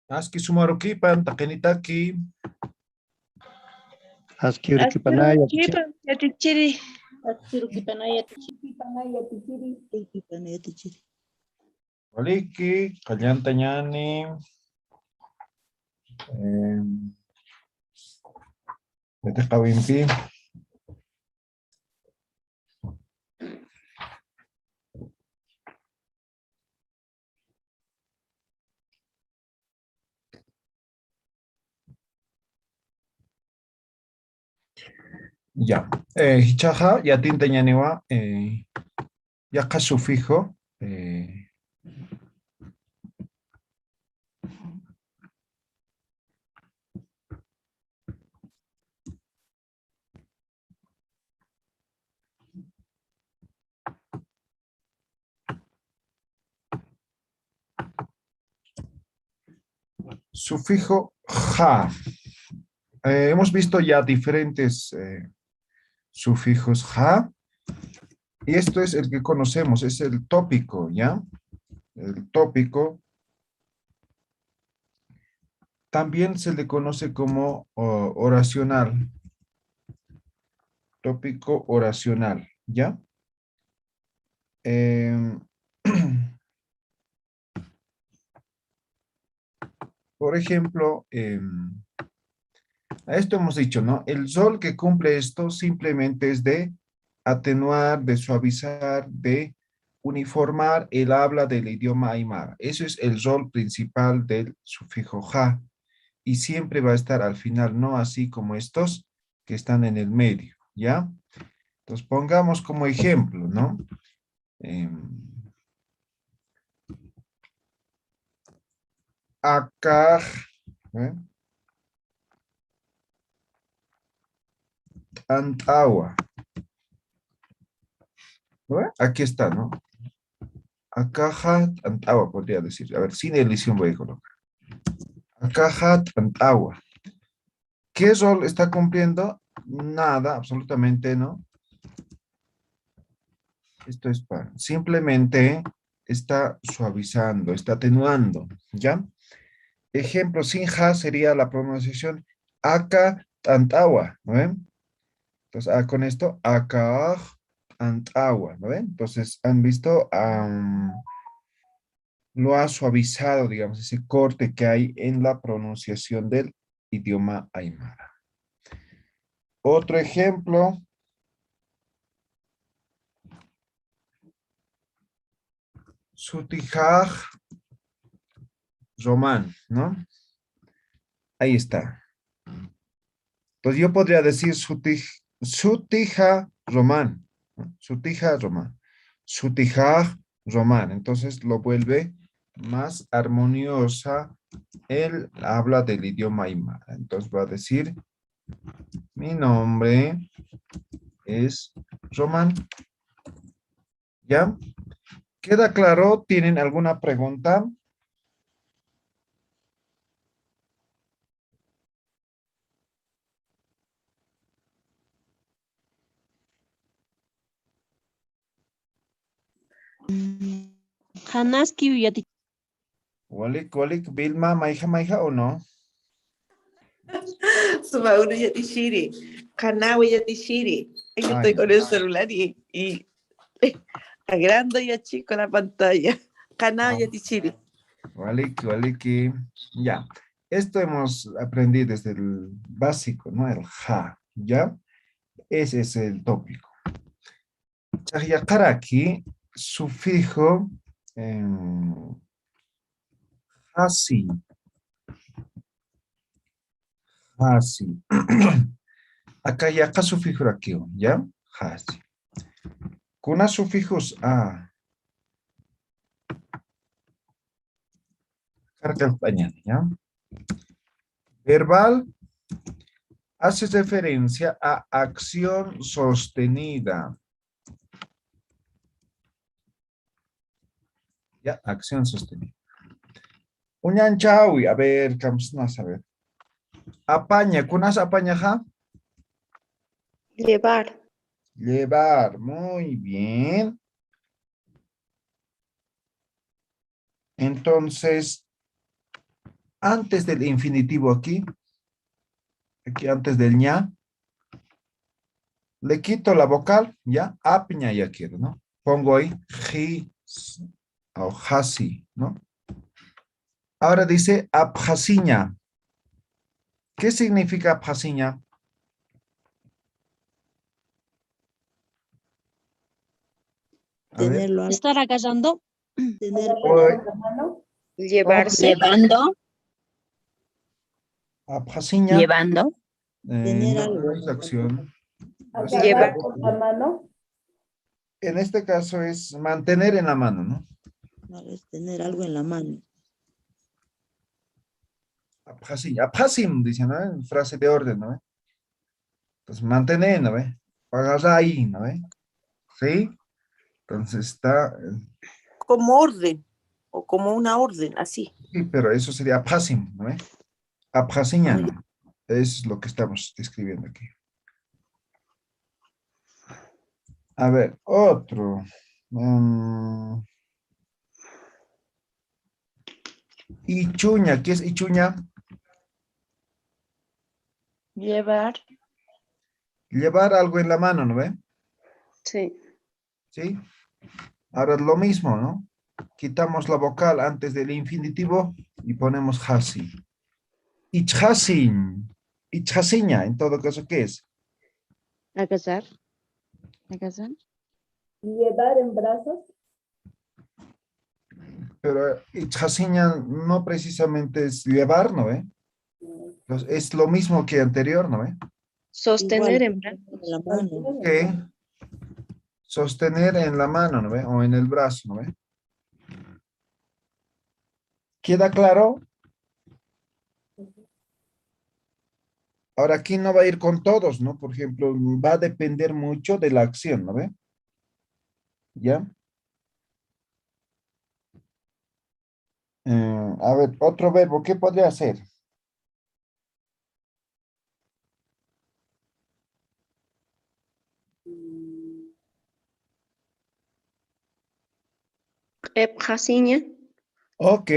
Aski sumarukipan, takenitaki. Aski urikipanaya. Yatichiri. Waliki, kallanta ñani. Vete kawimpi. Ya, hichaja, ya tinta ñaniwa, ya sufijo, sufijo ja. Hemos visto ya diferentes sufijos ja. Y esto es el que conocemos, es el tópico, ¿ya? El tópico. También se le conoce como oracional. Tópico oracional, ¿ya? Por ejemplo, a esto hemos dicho, ¿no? El sol que cumple esto simplemente es de atenuar, de suavizar, de uniformar el habla del idioma aymara. Eso es el rol principal del sufijo ja. Y siempre va a estar al final, no así como estos que están en el medio, ¿ya? Entonces pongamos como ejemplo, ¿no? Acá, Antawa. Aquí está, ¿no? Acaja Antawa, podría decir. A ver, sin edición voy a colocar. Acaja Antawa. ¿Qué rol está cumpliendo? Nada, absolutamente no. Esto es para. Simplemente está suavizando, está atenuando, ¿ya? Ejemplo, sin ja sería la pronunciación Aka Antawa, ¿no ven? Entonces, con esto, Aka Antawa, ¿no ven? Entonces, han visto, lo ha suavizado, digamos, ese corte que hay en la pronunciación del idioma aymara. Otro ejemplo. Sutijaj Román, ¿no? Ahí está. Entonces yo podría decir Sutija Román, ¿no? Sutija Román. Sutijaj Román. Entonces lo vuelve más armoniosa el habla del idioma aymara. Entonces va a decir, mi nombre es Román. ¿Ya? ¿Queda claro? ¿Tienen alguna pregunta? Hanaski yati. Walik, Vilma, maija, ¿o no? Suma uno yatishiri. Kanawi yatishiri. Yo estoy con el celular y agrando y achico la pantalla. Kanawi yatishiri. Walik, ya. Esto hemos aprendido desde el básico, ¿no? El ja, ¿ya? Ese es el tópico. Chayakaraki, sufijo hasi. Hasi. Acá ya acá sufijo aquí, ¿ya? Hasi. Kuna sufijos a. Carga español, ¿ya? Verbal hace referencia a acción sostenida. Ya, acción sostenida. Uñanchawi, a ver, vamos a ver. Apaña, ¿kunas apaña ja? Llevar. Llevar, muy bien. Entonces, antes del infinitivo aquí antes del ña, le quito la vocal, ya, apña ya quiero, ¿no? Pongo ahí, ji, o jasi, ¿no? Ahora dice abjasiña. ¿Qué significa abjasiña? A ver. Tenerlo al Estar acallando. tener O- Llevarse. Llevando. abjasiña, Llevando. tener no, algo. no es acción. No es Llevar verbo. con la mano. En este caso es mantener en la mano, ¿no? Vale, es tener algo en la mano. Abjasiña, abjasim, dice, ¿no? En frase de orden, ¿no? Entonces, mantener, ¿no ve? Agarrar ahí, ¿no ve? ¿Sí? Entonces está, Como orden. O como una orden, así. sí, pero eso sería abjasim, ¿no ve? Abjasiña, ¿no? Es lo que estamos describiendo aquí. A ver, otro. Ichuña, ¿qué es ichuña? Llevar. Llevar algo en la mano, ¿no ve? Sí. ¿Sí? Ahora es lo mismo, ¿no? Quitamos la vocal antes del infinitivo y ponemos hasi. Ichhasin. Ichhasiña, en todo caso, ¿qué es? Acallar. Acallar. Llevar en brazos. Pero ichhasiña no precisamente es llevar, ¿no ve? Entonces, es lo mismo que anterior, ¿no ve? Sostener Igual, en en la mano. Que sostener en la mano, ¿no ve? O en el brazo, ¿no ve? ¿Queda claro? Ahora aquí no va a ir con todos, ¿no? Por ejemplo, va a depender mucho de la acción, ¿no ve? ¿Ya? A ver, otro verbo, ¿qué podría ser? Ebjasiña. Ok,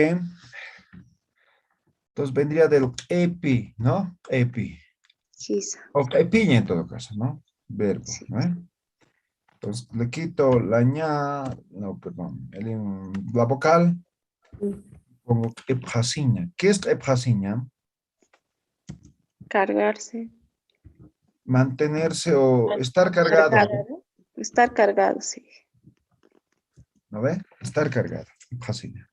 entonces vendría del epi, ¿no? Epi. Gisa. O epiña en todo caso, ¿no? Verbo, Sí. ¿no? Entonces le quito la ña, no, perdón, la vocal, pongo ebjasiña. ¿Qué es ebjasiña? Cargarse. Mantenerse o estar cargado, Cargado. Estar cargado, sí. ¿no ve? Estar cargado, ebjasiña.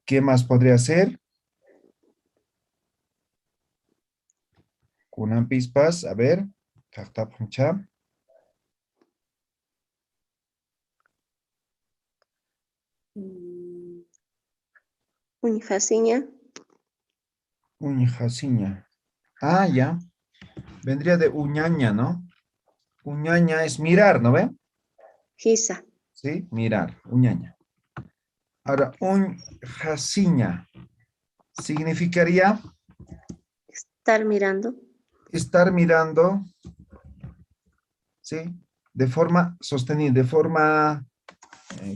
¿Qué más podría ser? Kunan pispas, a ver, puncha. Unifasiña. Uñjasiña. Ah, ya. Vendría de uñaña, ¿no? Uñaña es mirar, ¿no ve? Gisa. Sí, mirar, uñaña. Ahora, uñjasiña significaría Estar mirando. estar mirando, ¿sí? De forma sostenida, de forma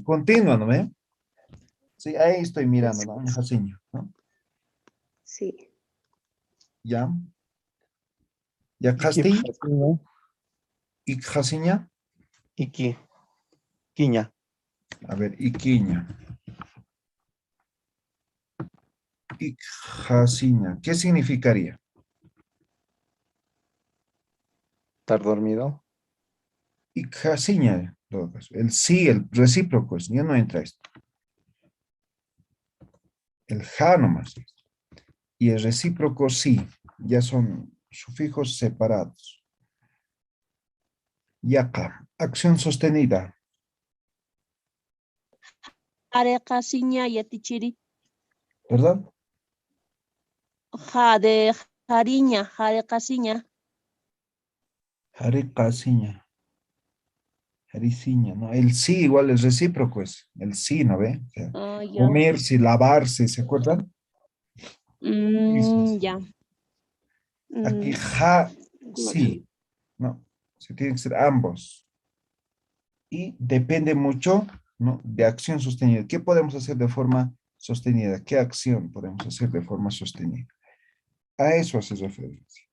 continua, ¿no ve? Sí, ahí estoy mirando, ¿no? Uñjasiña, ¿no? Sí. Ya. Ya Iki casti, Pjasiña, ikjasiña. Iki, Quiña, A ver, iquiña. Ikjasiña. ¿Qué significaría? estar dormido. Ikjasiña, en todo caso. El sí, el recíproco, ya no entra esto. El ja nomás. Y el recíproco sí, ya son sufijos separados. Yaca, acción sostenida, Areqasiña yatichiri. ¿verdad? Ja de jariña. Jareqasiña. Harikasiña. Jariciña, ¿no? El sí igual es recíproco, es el sí, ¿no ve? O sea, Ah, ya. comerse, lavarse, ¿se acuerdan? Eso es. Ya. Aquí Mm, ja, claro. sí, ¿no? Se tienen que ser ambos. Y depende mucho, ¿no? De acción sostenida. ¿Qué podemos hacer de forma sostenida? ¿Qué acción podemos hacer de forma sostenida? A eso hace referencia.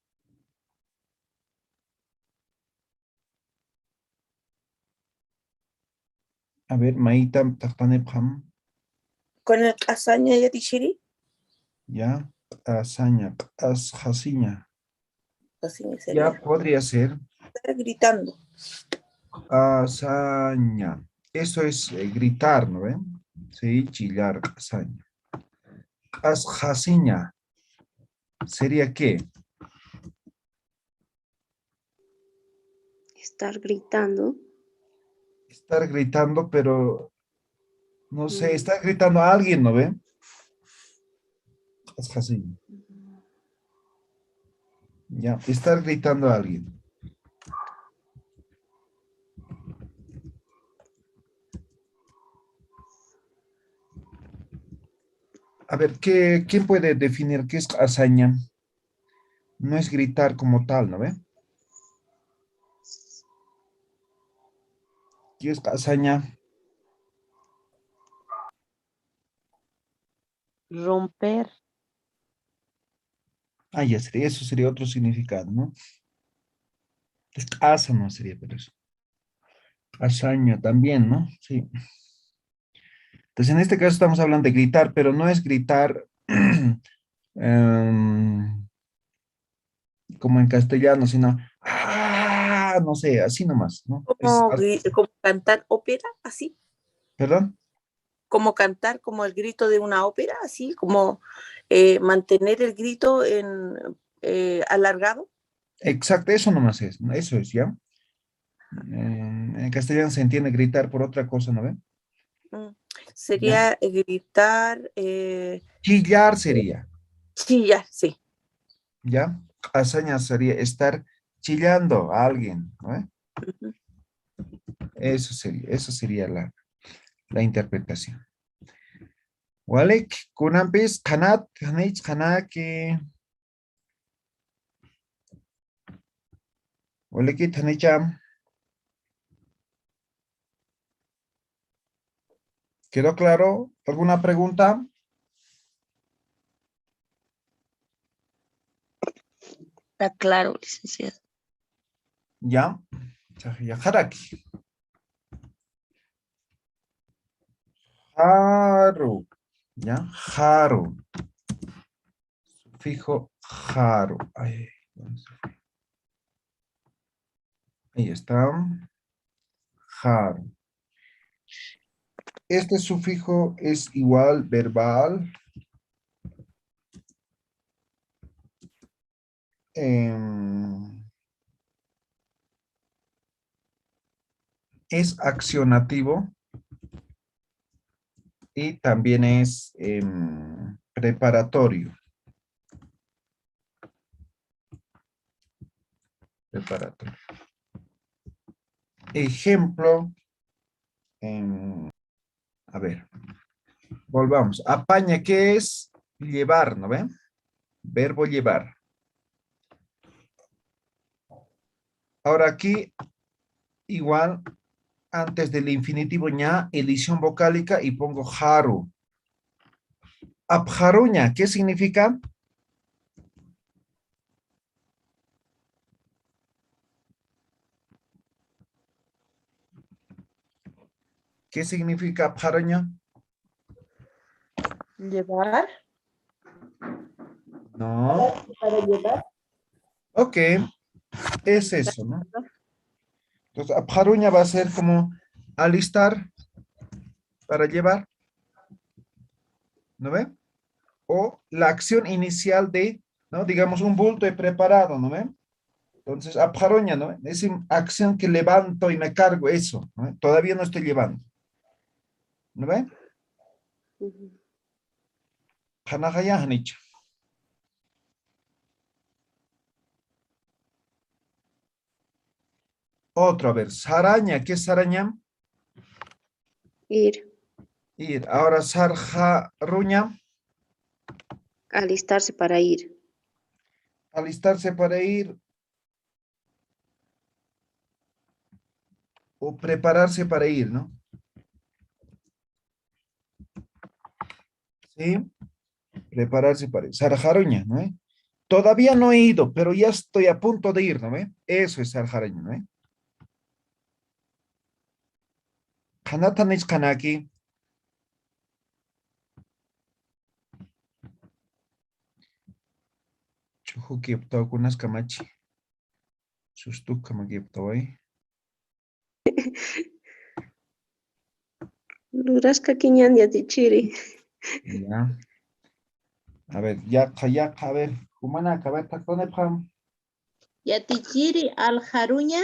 A ver, Maíta, Tartanepam, Con el hazaña y tishiri. ya, hazaña, hasiña. Así me Ya sería. podría ser Estar gritando. hazaña. Eso es gritar, ¿no ven? Sí, chillar, hazaña. Hasiña. ¿Sería qué? Estar gritando. Estar gritando, pero no sé, Mm, está gritando a alguien, ¿no ven? Hasiña. Ya, estar gritando a alguien. A ver, ¿quién puede definir qué es hazaña? No es gritar como tal, ¿no ve? ¿Qué es hazaña? romper. Ah, ya sería, eso sería otro significado, ¿no? Es asa no sería, pero eso. Hazaña también, ¿no? Sí. Entonces, en este caso estamos hablando de gritar, pero no es gritar em, como en castellano, sino, no sé, así nomás, ¿no? Es, Como cantar ópera, así. ¿perdón? Como cantar como el grito de una ópera, así como mantener el grito en alargado. Exacto, eso nomás es, ¿no? Eso es, ¿ya? En castellano se entiende gritar por otra cosa, ¿no ven? Mm. ¿Ya? Sería gritar, Chillar sería, chillar, sí. ¿ya? Hazaña sería estar chillando a alguien, ¿no? Ujú. Eso sería la interpretación. Walek, kunampis, kanat, kanich, kanaki, waleki, tanicham. ¿Quedó claro? ¿Alguna pregunta? Está claro, licenciado. Ya. Ya, haraki. Haru. Ya, haru. Sufijo haru. Ay, ¿dónde se fue? Ahí está. Haru. Este sufijo es igual verbal. em, es accionativo y también es preparatorio. Preparatorio. Ejemplo. A ver, volvamos. Apaña, ¿qué es? Llevar, ¿no ven? Verbo llevar. Ahora aquí, igual, antes del infinitivo ña, edición vocálica y pongo haru. Abjaruña, ¿qué significa? ¿Qué significa abjaruña? Llevar. No. Para llevar. Ok, es eso, ¿no? Entonces, abjaruña va a ser como alistar para llevar, ¿no ve? O la acción inicial de, ¿no? Digamos, un bulto he preparado, ¿no ve? Entonces, abjaroña, ¿no? Es acción que levanto y me cargo, eso, ¿no? Todavía no estoy llevando, ¿no ve? Hanajaya hanicha. Otro, a ver, saraña, ¿qué es saraña? Ir. Ir. Ahora sarjaruña, Alistarse para ir. alistarse para ir o prepararse para ir, ¿no? Sí, prepararse para ir. Sarjaruña, ¿no? Todavía no he ido, pero ya estoy a punto de ir, ¿no ve? Eso es sarjaruña, ¿no? Kanatanis kanaki. Chuhuki kunas kamachi. Sustuk kamakiptawai. Lurasca quiñan yatichiri. Ya. A ver, ya, a ver. Humana, a ver, tacone pam. Yatichiri aljaruña,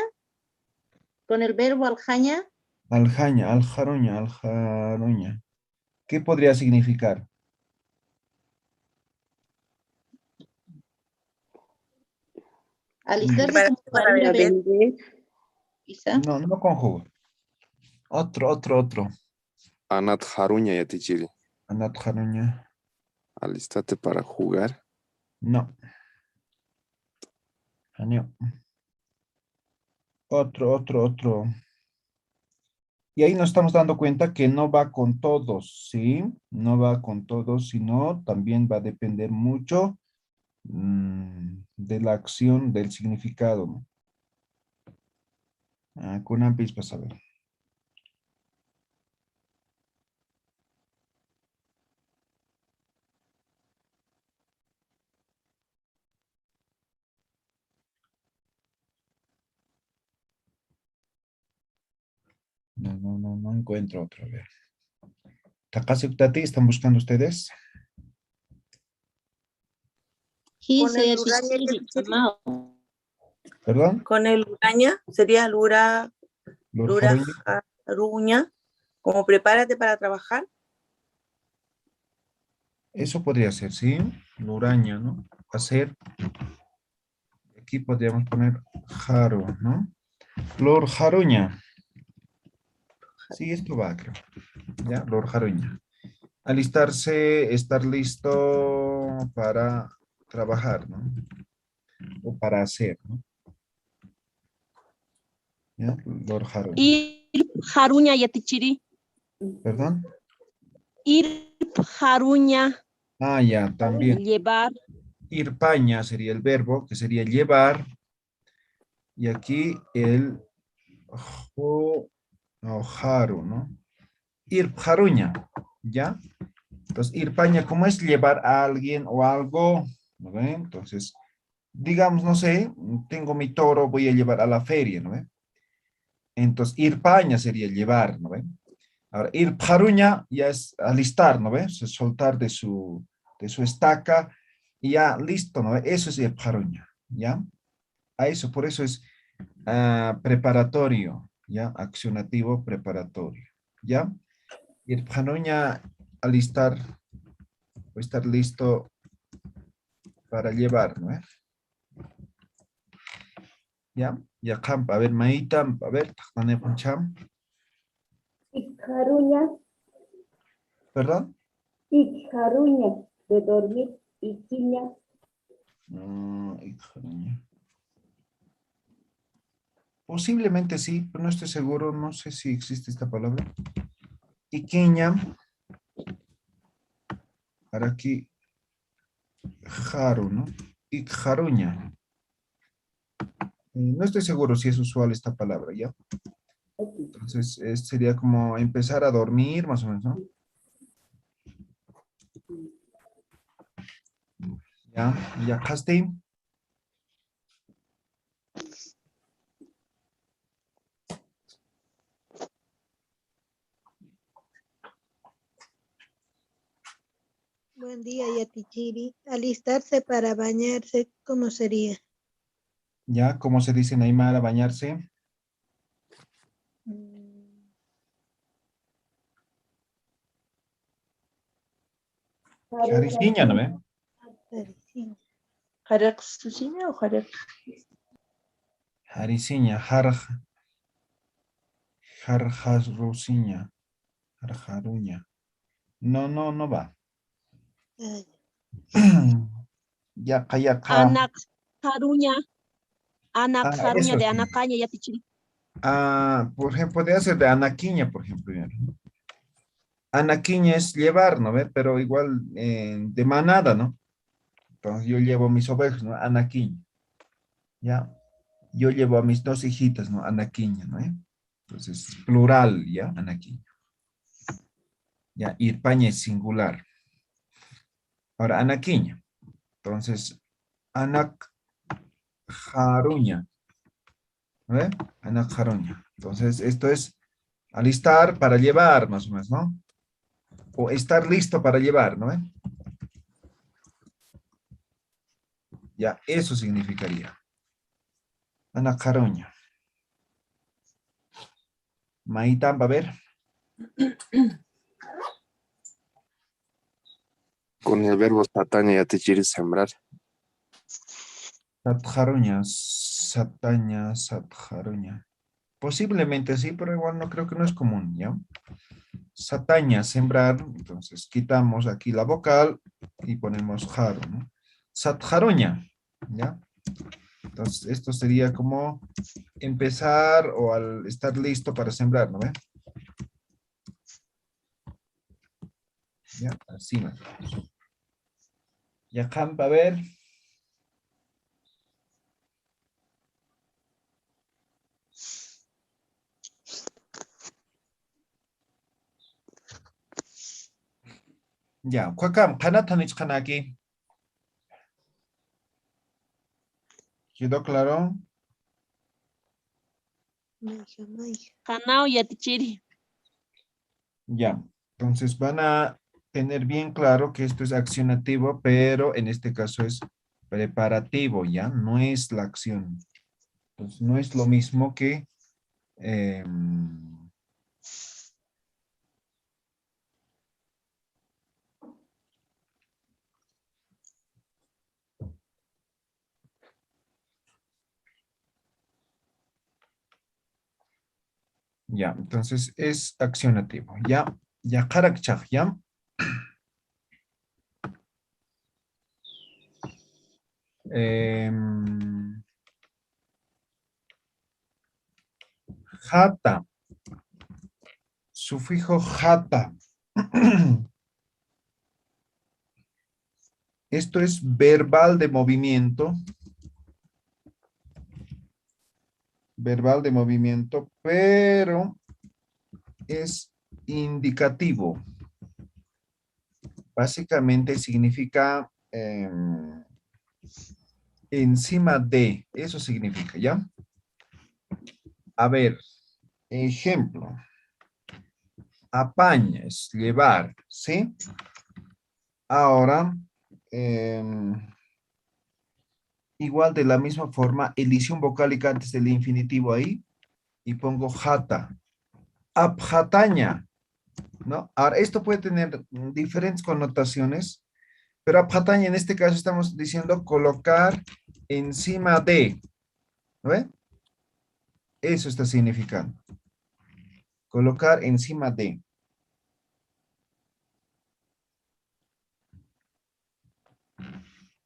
con el verbo aljaña, Aljaña, aljaruña, aljaruña. ¿Qué podría significar? alistarse Para, como para para ir a ver, Vender. quizá. No, no conjugo. Otro. Anat Haruña Yatichiri. Anat jaruña. Alistate para jugar. No. Janeo. Otro. Y ahí nos estamos dando cuenta que no va con todos, ¿sí? No va con todos, sino también va a depender mucho de la acción, del significado, ¿no? Con ampis vas a ver. No encuentro otro. A ver. Takasi Utati, ¿están buscando ustedes? con Hise el uraña yatichiri yatichiri. amao. ¿Perdón? Con el uraña sería Lord Jaruña. lurajaruña. Como prepárate para trabajar. Eso podría ser, ¿sí? Luraña, ¿no? Hacer. Aquí podríamos poner Jaro, ¿no? Lord Jaruña. Sí, esto va, creo. Ya, Lord Jaruña. Alistarse, estar listo para trabajar, ¿no? O para hacer, ¿no? ¿Ya? Lord Jaruña. Ir Haruña Yatichiri. ¿Perdón? Ir Haruña, Ya, también. llevar. Irpaña sería el verbo, que sería llevar. Y aquí el no, jaru, ¿no? Irparuña, ¿ya? Entonces, irpaña, ¿cómo es llevar a alguien o algo? ¿No ve? Entonces, digamos, no sé, tengo mi toro, voy a llevar a la feria, ¿no ve? Entonces, irpaña sería llevar, ¿no ve? Ahora, irparuña ya es alistar, ¿no ve? O sea, soltar de su estaca y ya listo, ¿no ve? Eso es irparuña, ¿ya? A eso, por eso es preparatorio, ¿ya? Accionativo preparatorio, ¿ya? Irparuña, alistar o estar listo para llevar, ¿no? ¿Ya? Ya, campa, a ver, maíta, a ver, tajane poncham, Icaruña, ¿perdón? Icaruña, de dormir, Iquiña, Irparuña. Posiblemente sí, pero no estoy seguro, no sé si existe esta palabra. Iquiña, para aquí, jaro, ¿no? Icaruña. No estoy seguro si es usual esta palabra, ¿ya? Entonces, sería como empezar a dormir, más o menos, ¿no? Ya, Casti. Buen día, Yatichiri. Alistarse para bañarse, ¿cómo sería? Ya, ¿cómo se dice en Aymara, bañarse? Jariciña, ¿no ve? Parecido. ¿Jaracsuciña o jarac? Jariciña, jarj. Jarjarrusiña. Jarjaruña. No va. Yaqa. Anak Haruña. Anak Haruña Eso de sí. Anacaña Yatichiri. Por ejemplo, podría ser de anaquiña, por ejemplo. ¿Ya? Anaquiña es llevar, ¿no ve? Pero igual de manada, ¿no? Entonces yo llevo mis ovejas, ¿no? Anaquiña. ¿Ya? Yo llevo a mis 2 hijitas, ¿no? Anaquiña, ¿no? Entonces, plural, ¿ya? Anaquiña. Ya, Irpaña es singular. Ahora, anaquiña. Entonces, anak jaruña. ¿Ve? Anak jaruña. Entonces, esto es alistar para llevar, más o menos, ¿no? O estar listo para llevar, ¿no? Ya, eso significaría. Anak jaruña. Maitan, va a ver. Con el verbo satanya yatichiri, sembrar. Satjaruña, sataña, satjaruña. Posiblemente sí, pero igual no creo que no es común, ¿ya? Sataña, sembrar, entonces quitamos aquí la vocal y ponemos jaro, ¿no? Satjaruña, ¿ya? Entonces esto sería como empezar o al estar listo para sembrar, ¿no ve? Ya, así más o menos. Ya, a ver. Ya, ¿cuácam? ¿Canatan es canaki? ¿Quedó claro? Canao Yatichiri. Ya, entonces van a tener bien claro que esto es accionativo, pero en este caso es preparativo, ¿ya? No es la acción. Entonces no es lo mismo que... ya, entonces es accionativo. Ya, ya, karakchak, ya. Jata. Sufijo jata. Esto es verbal de movimiento. Verbal de movimiento, pero es indicativo. Básicamente significa encima de. Eso significa, ¿ya? A ver, ejemplo. Apaña es llevar, ¿sí? Ahora, igual de la misma forma, elisión vocálica antes del infinitivo ahí y pongo jata. Abjataña, ¿no? Ahora, esto puede tener diferentes connotaciones, pero abjataña en este caso estamos diciendo colocar encima de, ¿no ve? Eso está significando. Colocar encima de.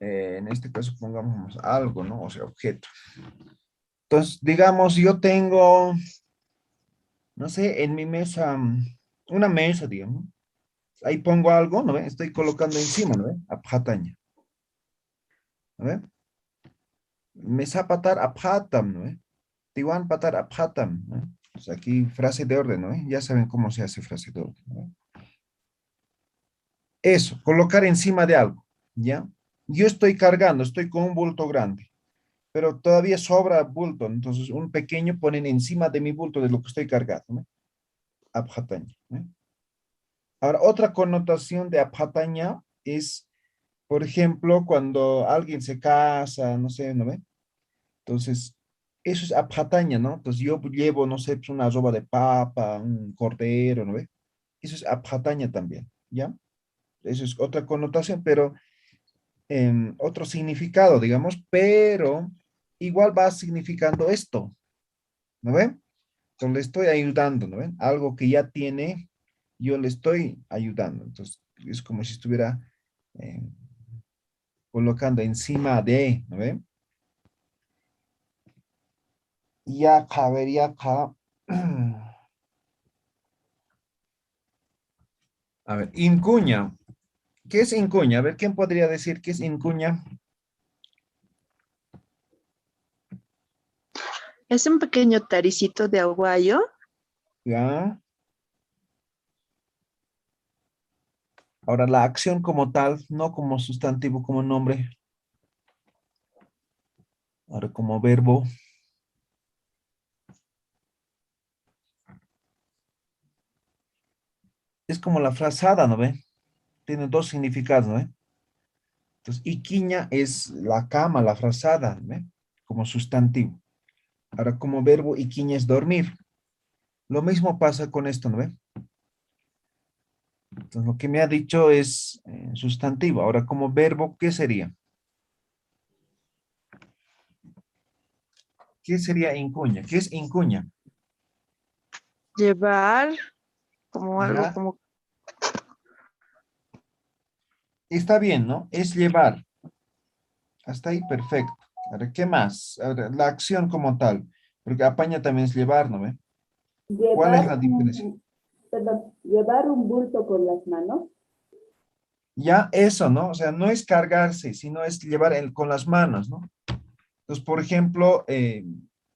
En este caso pongamos algo, ¿no? O sea, objeto. Entonces, digamos, yo tengo, no sé, en mi mesa, una mesa, digamos. Ahí pongo algo, ¿no ve? Estoy colocando encima, ¿no ve? Abjataña. ¿No ve? Mesa patar abjatam, ¿no ve? Tiwan patar abjatam, ¿no ve? Pues aquí frase de orden, ¿no ve? Ya saben cómo se hace frase de orden, ¿no ve? Eso, colocar encima de algo, ¿ya? Yo estoy cargando, estoy con un bulto grande, pero todavía sobra bulto, entonces un pequeño ponen encima de mi bulto de lo que estoy cargando, ¿no? Abjataña, ¿no? Ahora, otra connotación de abjataña es, por ejemplo, cuando alguien se casa, no sé, ¿no ve? Entonces, eso es abjataña, ¿no? Entonces yo llevo, no sé, pues una roba de papa, un cordero, ¿no ve? Eso es abjataña también, ¿ya? Eso es otra connotación, pero en otro significado, digamos, pero igual va significando esto, ¿no ve? Entonces le estoy ayudando, ¿no ven? Algo que ya tiene, yo le estoy ayudando. Entonces es como si estuviera colocando encima de, ¿no ven? Y acá, a ver, y acá. A ver, incuña. ¿Qué es incuña? A ver, ¿quién podría decir qué es incuña? Es un pequeño taricito de aguayo. Ya. Ahora, la acción como tal, no como sustantivo, como nombre. Ahora, como verbo. Es como la frazada, ¿no ve? Tiene dos significados, ¿no ve? Entonces, iquiña es la cama, la frazada, ¿no ve? Como sustantivo. Ahora, como verbo, iquiña es dormir. Lo mismo pasa con esto, ¿no ve? Entonces, lo que me ha dicho es sustantivo. Ahora, como verbo, ¿qué sería? ¿Qué sería incuña? ¿Qué es incuña? Llevar como algo Ya. como... Está bien, ¿no? Es llevar. Hasta ahí, perfecto. Ahora, ¿qué más? Ahora, la acción como tal. Porque apaña también es llevar, ¿no ve? ¿Cuál es la diferencia? Llevar un bulto con las manos. Ya eso, ¿no? O sea, no es cargarse, sino es llevar con las manos, ¿no? Entonces, por ejemplo,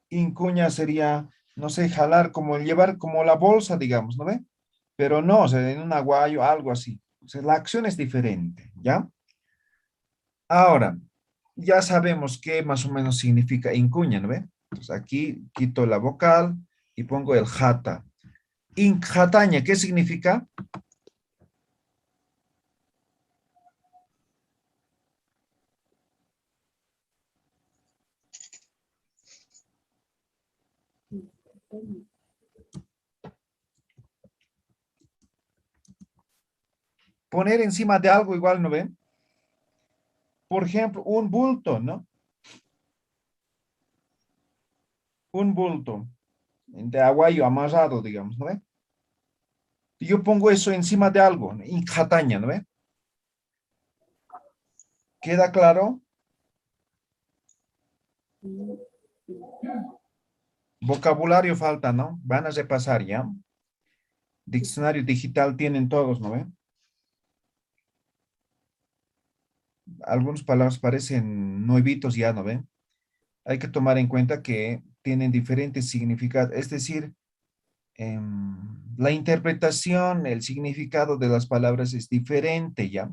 incuña sería, no sé, jalar, como llevar como la bolsa, digamos, ¿no ve? Pero no, o sea, en un aguayo, algo así. O sea, la acción es diferente, ¿ya? Ahora, ya sabemos qué más o menos significa incuña, ¿no ve? Entonces, aquí quito la vocal y pongo el jata. Jataña, ¿qué significa? Poner encima de algo igual, ¿no ven? Por ejemplo, un bulto, ¿no? Un bulto de aguayo amarrado, digamos, ¿no ve? Yo pongo eso encima de algo, jataña, ¿no ve? ¿Queda claro? Vocabulario falta, ¿no? Van a repasar, ¿ya? Diccionario digital tienen todos, ¿no ve? Algunas palabras parecen nuevitos ya, ¿no ven? Hay que tomar en cuenta que tienen diferentes significados, es decir, la interpretación, el significado de las palabras es diferente, ¿ya?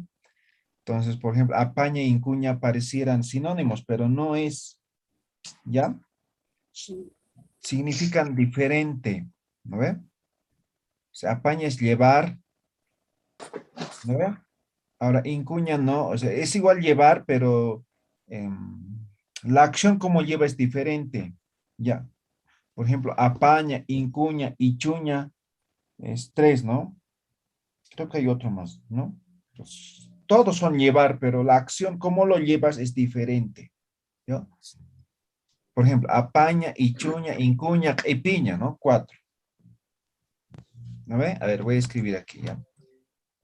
Entonces, por ejemplo, apaña e incuña parecieran sinónimos, pero no es, ¿ya? Significan diferente, ¿no ve? O sea, apaña es llevar, ¿no ve? Ahora, incuña no, o sea, es igual llevar, pero la acción como lleva es diferente, ¿ya? Por ejemplo, apaña, incuña y chuña es tres, ¿no? Creo que hay otro más, ¿no? Pues, todos son llevar, pero la acción, cómo lo llevas es diferente, ¿no? Por ejemplo, apaña, ichuña, incuña y piña, ¿no? Cuatro. ¿No ve? A ver, voy a escribir aquí, ¿ya?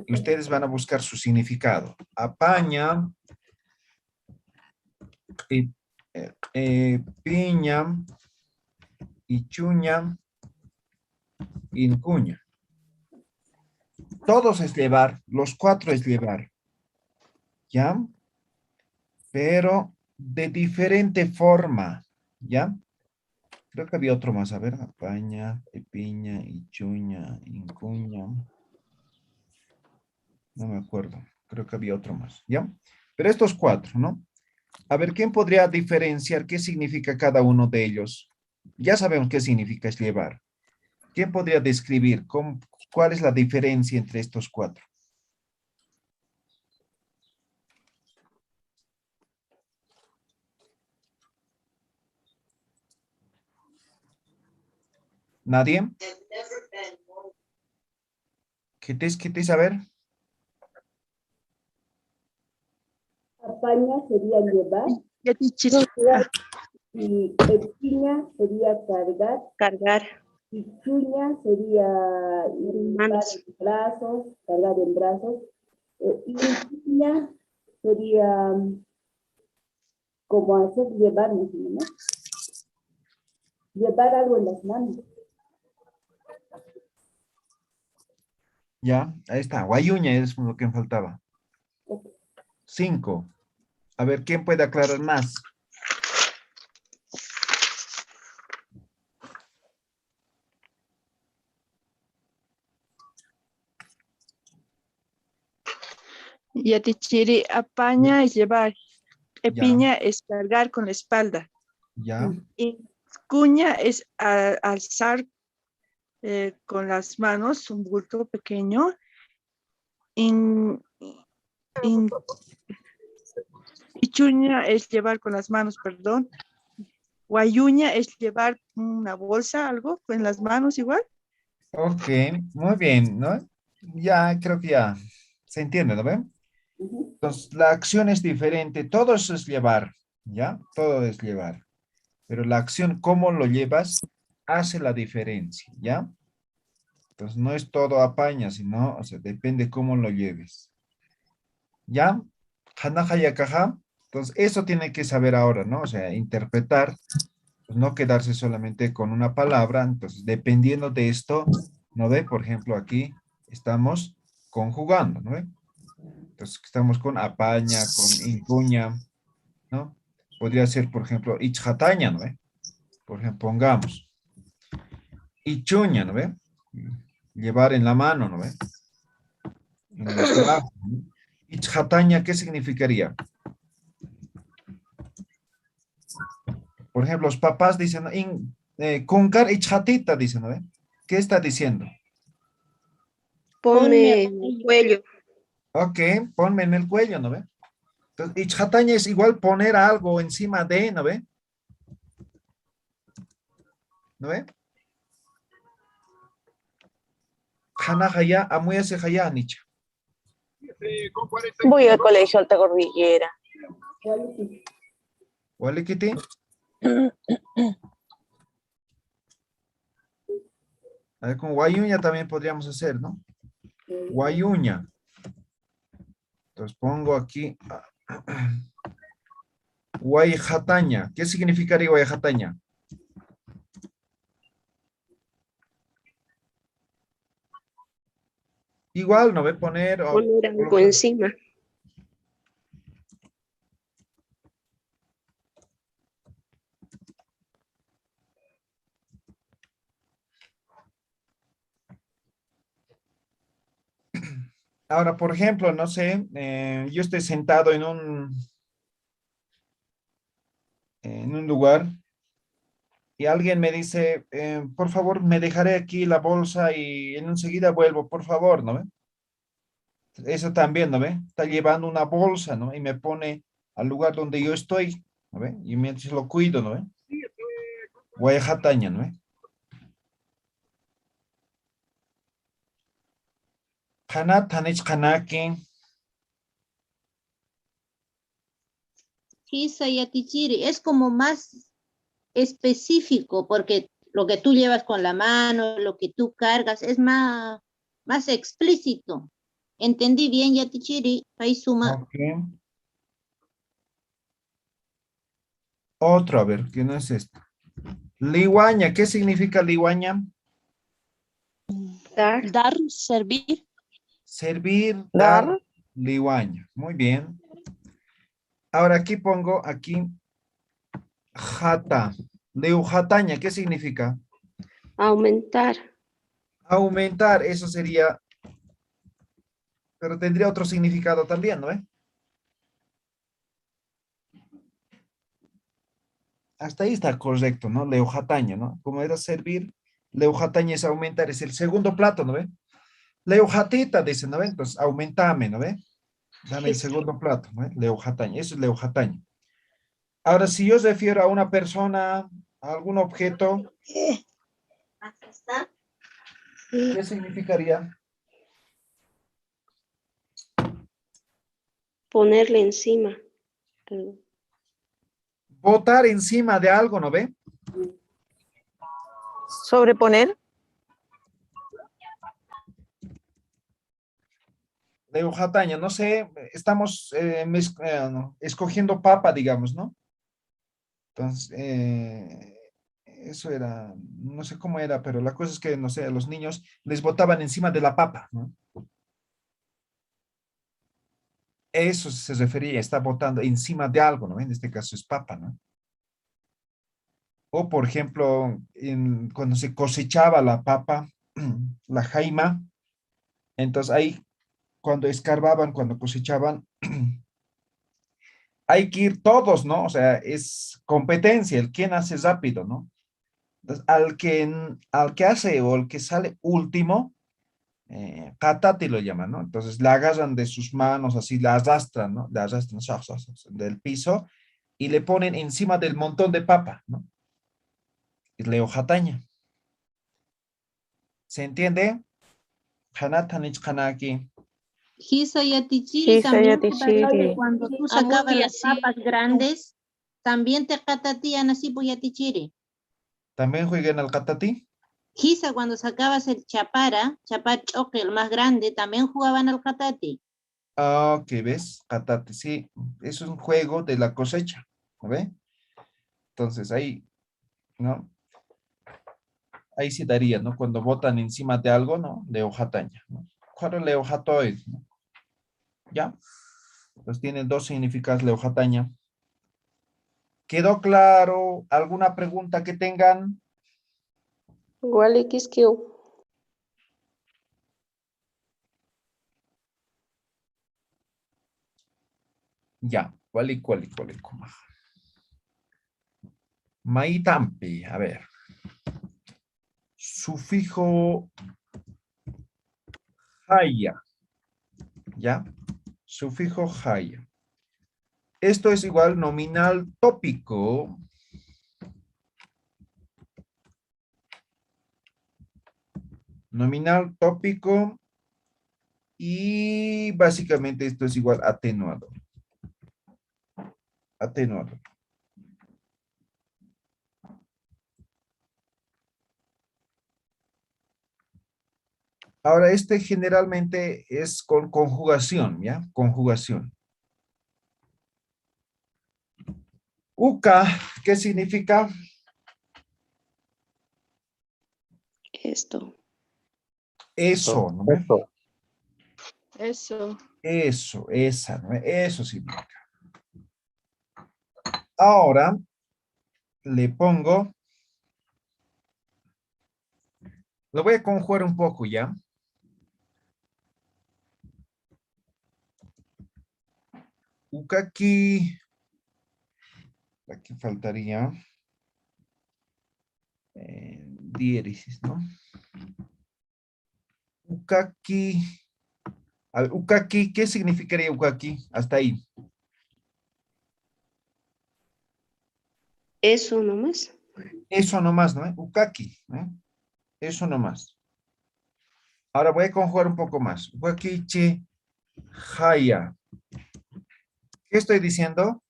Y ustedes van a buscar su significado. Apaña, piña, ichuña, incuña. Todos es llevar, los cuatro es llevar, ¿ya? Pero de diferente forma, ¿ya? Creo que había otro más, a ver, apaña, piña, ichuña, incuña. No me acuerdo, creo que había otro más, ¿ya? Pero estos cuatro, ¿no? A ver, ¿quién podría diferenciar qué significa cada uno de ellos? Ya sabemos qué significa es llevar. ¿Quién podría describir cuál es la diferencia entre estos cuatro? ¿Nadie? ¿Qué te saber? Apaña sería llevar Yatichiri. y espiña sería cargar. Cargar. Ichuña sería llevar en brazos, cargar en brazos. Y ichuña sería como hacer llevar, más o menos. Llevar algo en las manos. Ya, ahí está. Guayuña es lo que me faltaba. 5. A ver, ¿quién puede aclarar más? Yatichiri, apaña es llevar. Ya, Epiña es cargar con la espalda. ya. Y cuña es alzar con las manos un bulto pequeño. Ichuña es llevar con las manos, perdón. Guayuña es llevar una bolsa, algo en las manos igual. Ok, muy bien, ¿no? Ya, creo que ya se entiende, ¿no ven? Entonces, la acción es diferente. Todo eso es llevar, ¿ya? Todo es llevar. Pero la acción, cómo lo llevas, hace la diferencia, ¿ya? Entonces, no es todo apaña, sino, o sea, depende cómo lo lleves. ¿Ya? Hanaja y akaja. Entonces, eso tiene que saber ahora, ¿no? O sea, interpretar, pues no quedarse solamente con una palabra. Entonces, dependiendo de esto, ¿no ve? Por ejemplo, aquí estamos conjugando, ¿no ve? Entonces, estamos con apaña, con incuña, ¿no? Podría ser, por ejemplo, ichataña, ¿no ve? Por ejemplo, pongamos. Ichuña, ¿no ve? Llevar en la mano, ¿no ve? En el trabajo, ¿no? Ichataña, ¿qué significaría? Por ejemplo, los papás dicen, kungar ichatita, dicen, ¿no ve? ¿Qué está diciendo? Ponme en el cuello. Ok, ponme en el cuello, ¿no ve? Entonces, ichataña es igual poner algo encima de, ¿no ve? ¿No ve? Hanajaya, amuyase jaya, nicha. Voy al colegio Alta Cordillera. ¿Vale, Kitty? A ver, con guayuña también podríamos hacer, ¿no? Guayuña. Entonces pongo aquí guayjataña. ¿Qué significaría guayjataña? Igual, ¿no ve? Poner o Poner algo colocar. encima. Ahora, por ejemplo, no sé, yo estoy sentado en un lugar y alguien me dice, por favor, me dejaré aquí la bolsa y enseguida vuelvo, por favor, ¿no ve? Eso también, ¿no ve? Está llevando una bolsa, ¿no? Y me pone al lugar donde yo estoy, ¿no ve? Y mientras lo cuido, ¿no ve? Guayjataña, ¿no ve? Jana tanich kanaki. Kisa yatichiri, es como más específico, porque lo que tú llevas con la mano, lo que tú cargas, es más explícito. ¿Entendí bien, yatichiri? Ahí suma. Ok. Otro, a ver, ¿qué no es esto? Lihuaña, ¿qué significa lihuaña? Dar, servir. Servir, dar, lihuaña. Muy bien. Ahora aquí pongo, aquí, jata. Liujataña, ¿qué significa? Aumentar. Aumentar, eso sería, pero tendría otro significado también, ¿no? Hasta ahí está correcto, ¿no? Leujataña, ¿no? Como era servir, leujataña es aumentar, es el segundo plato, ¿no ve? Leujatita, dice, ¿no ve? Entonces, aumentame, ¿no ve? Dame el segundo plato, ¿no ve? Leujataña, eso es leujataña. Ahora, si yo refiero a una persona, a algún objeto, ¿qué significaría? Ponerle encima. Botar encima de algo, ¿no ve? Sobreponer. Leo Jataña, no sé, estamos no, escogiendo papa, digamos, ¿no? Entonces, eso era, no sé cómo era, pero la cosa es que, no sé, a los niños les botaban encima de la papa, ¿no? Eso se refería, está botando encima de algo, ¿no? En este caso es papa, ¿no? O, por ejemplo, cuando se cosechaba la papa, la jaima, entonces ahí, cuando escarbaban, cuando cosechaban, hay que ir todos, ¿no? O sea, es competencia, el quien hace rápido, ¿no? Entonces, al que hace o el que sale último, catati lo llaman, ¿no? Entonces, la agarran de sus manos, así, la arrastran, ¿no? La arrastran del piso y le ponen encima del montón de papa, ¿no? Y le hojataña. ¿Se entiende? Hanatanich Hanaki. Gisa y Atichiri Hisa también te pasó que Yatichiri. cuando tú Ah, muy sacabas bien, las sí. papas grandes, también te catatían así, pues Atichiri. ¿También juegan al catati? Gisa, cuando sacabas el chapar choque, el más grande, también jugaban al catati. Ah, ok, ¿ves? Catati, sí. Eso es un juego de la cosecha, ¿no ve? Entonces, ahí, ¿no? Ahí sí daría, ¿no? Cuando botan encima de algo, ¿no? De hojataña, ¿no? ¿Cuál le hojatoes, ¿no? ¿Ya? Pues tiene dos significados le hojataña. ¿Quedó claro? ¿Alguna pregunta que tengan? Wali Kiskiu. Ya. Cuali. Maitampi, a ver. Sufijo haya. ¿Ya? Sufijo haya. Esto es igual nominal tópico. Nominal tópico. Y básicamente esto es igual atenuado. Atenuado. Ahora, este generalmente es con conjugación, ¿ya? Conjugación. Uca, ¿qué significa? Esto. Eso, ¿no? Eso. Eso, esa, ¿no? Eso significa. Ahora, le pongo, lo voy a conjugar un poco, ¿ya? Ukaki, aquí faltaría diéresis, ¿no? Ukaki, a ver, ukaki, ¿qué significaría ukaki? Hasta ahí. Eso nomás. Eso nomás, ¿no? Ukaki, ¿no? Eso nomás. Ahora voy a conjugar un poco más. Ukaki, chi, haya. ¿Qué estoy diciendo?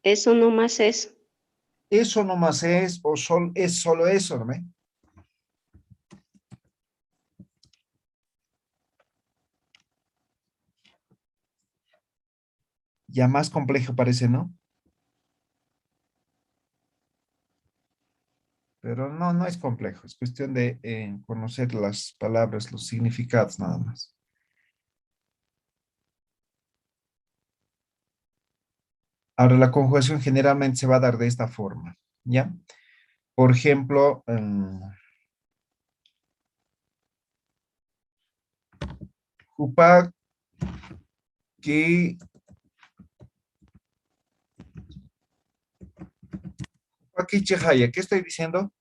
Eso nomás es. Eso nomás es, o es solo eso, ¿no? Ya más complejo parece, ¿no? Pero no, no es complejo. Es cuestión de conocer las palabras, los significados nada más. Ahora, la conjugación generalmente se va a dar de esta forma, ¿ya? Por ejemplo, upaki, upaki chehaya. ¿Qué estoy diciendo?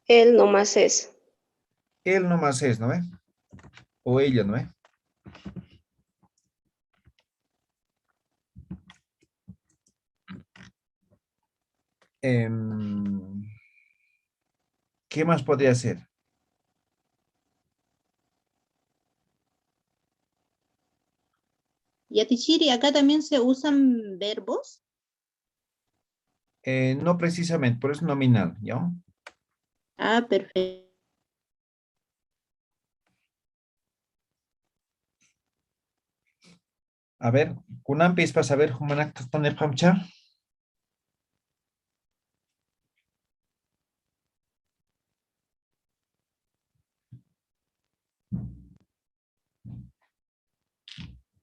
Él nomás es. Él nomás es, ¿no ve? O ella, ¿no ve? ¿Qué más podría ser? Y Atichiri, acá también se usan verbos. No precisamente, por eso nominal, ¿ya? Ah, perfecto. A ver, kunan pispas, a ver, humanak tane pamcha.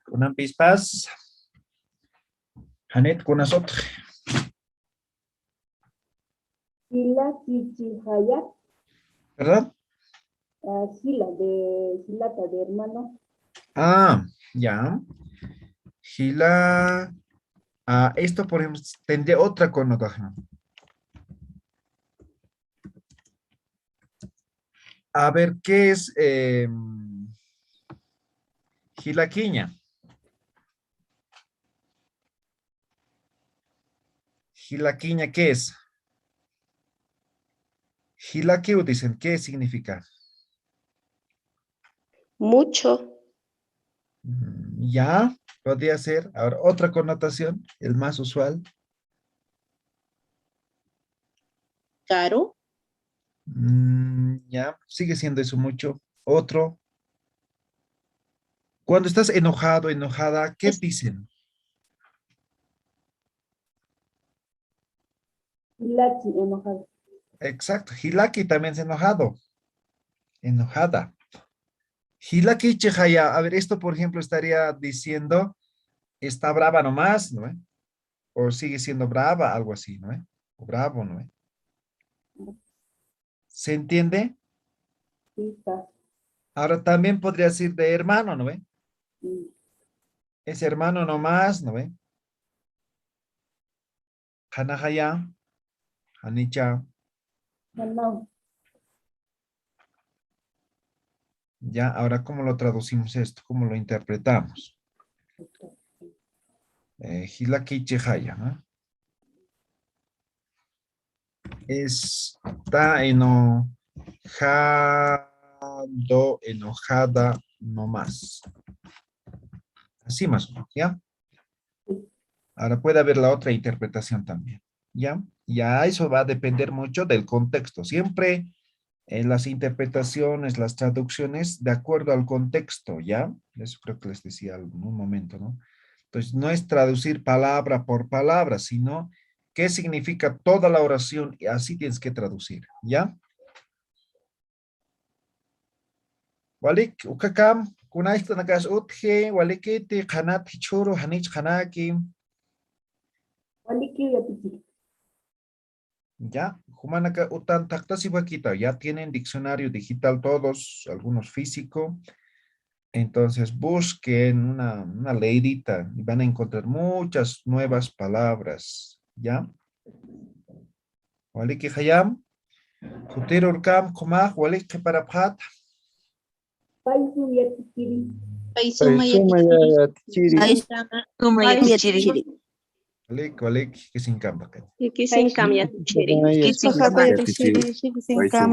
Kunan pispas. Hanet kunasot. Sila Chichihaya, ¿Verdad? Sila de Silata de hermano. Ah, ya. Gila. Ah, esto, por ejemplo, tendría otra connotación. A ver, ¿qué es gilaquiña? Gilaquiña, ¿qué es? Gilaquiu, dicen, ¿qué significa? Mucho. Ya, podría ser. Ahora, otra connotación, el más usual. Caro. Ya, sigue siendo eso mucho. Otro. Cuando estás enojado, enojada, ¿qué dicen? Silachi, enojado. Exacto. Hilaki también es enojado. Enojada. Hilaki chehaya. A ver, esto, por ejemplo, estaría diciendo, está brava nomás, ¿no? O sigue siendo brava, algo así, ¿no? O bravo, ¿no? ¿Se entiende? Sí, está. Ahora también podría decir de hermano, ¿no? Mm. Es hermano nomás, ¿no? Hanahaya, Hanicha. No, Ya, ahora, ¿cómo lo traducimos esto? ¿Cómo lo interpretamos? Hilaki chehaya, ¿no? Está enojado, enojada nomás. Así más o menos, ¿ya? Ahora puede haber la otra interpretación también, ¿ya? Ya eso va a depender mucho del contexto. Siempre las interpretaciones, las traducciones, de acuerdo al contexto, ¿ya? Eso creo que les decía en un momento, ¿no? Entonces, no es traducir palabra por palabra, sino qué significa toda la oración y así tienes que traducir, ¿ya? Walik, ukakam, kunay nakas utje, walikiti, kanat hichuru, hanich kanaki. Waliki ya pichi. Ya, Humanaka Utan Taktasi Wakita, ya tienen diccionario digital todos, algunos físico. Entonces busquen una leidita y van a encontrar muchas nuevas palabras. ¿Ya? Waliki Hayam, Kutir Urkam, Kumah, Waliki Parapat. Paisu ya pichiri. Paisuma Paisuma yatichiri. ya tichiri. Suma yatichiri. Walik, que sin camba. Iki sin kam ya Paisuma ya tichiri. tichiri. Yatichiri. Paisuma.